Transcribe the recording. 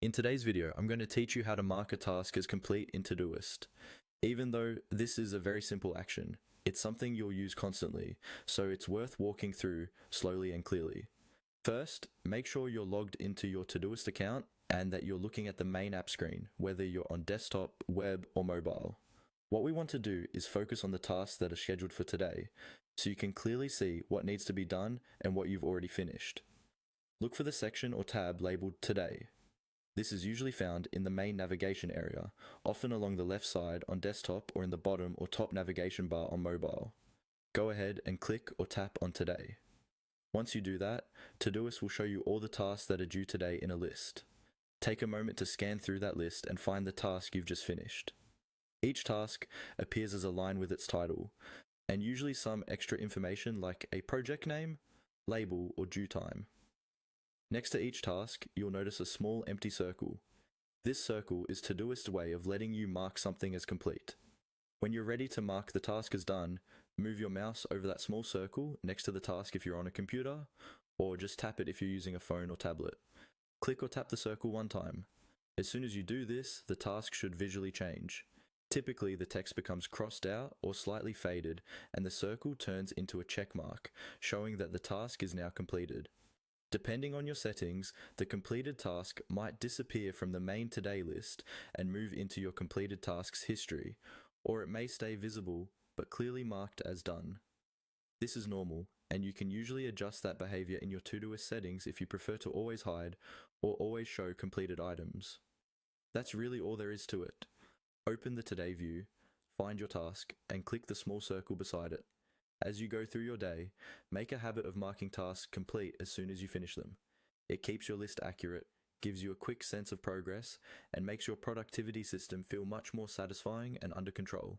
In today's video, I'm going to teach you how to mark a task as complete in Todoist. Even though this is a very simple action, it's something you'll use constantly, so it's worth walking through slowly and clearly. First, make sure you're logged into your Todoist account and that you're looking at the main app screen, whether you're on desktop, web, or mobile. What we want to do is focus on the tasks that are scheduled for today, so you can clearly see what needs to be done and what you've already finished. Look for the section or tab labeled Today. This is usually found in the main navigation area, often along the left side on desktop or in the bottom or top navigation bar on mobile. Go ahead and click or tap on Today. Once you do that, Todoist will show you all the tasks that are due today in a list. Take a moment to scan through that list and find the task you've just finished. Each task appears as a line with its title, and usually some extra information like a project name, label, or due time. Next to each task, you'll notice a small empty circle. This circle is Todoist's way of letting you mark something as complete. When you're ready to mark the task as done, move your mouse over that small circle next to the task if you're on a computer, or just tap it if you're using a phone or tablet. Click or tap the circle one time. As soon as you do this, the task should visually change. Typically, the text becomes crossed out or slightly faded, and the circle turns into a check mark, showing that the task is now completed. Depending on your settings, the completed task might disappear from the main Today list and move into your completed tasks history, or it may stay visible but clearly marked as done. This is normal, and you can usually adjust that behavior in your Todoist settings if you prefer to always hide or always show completed items. That's really all there is to it. Open the Today view, find your task, and click the small circle beside it. As you go through your day, make a habit of marking tasks complete as soon as you finish them. It keeps your list accurate, gives you a quick sense of progress, and makes your productivity system feel much more satisfying and under control.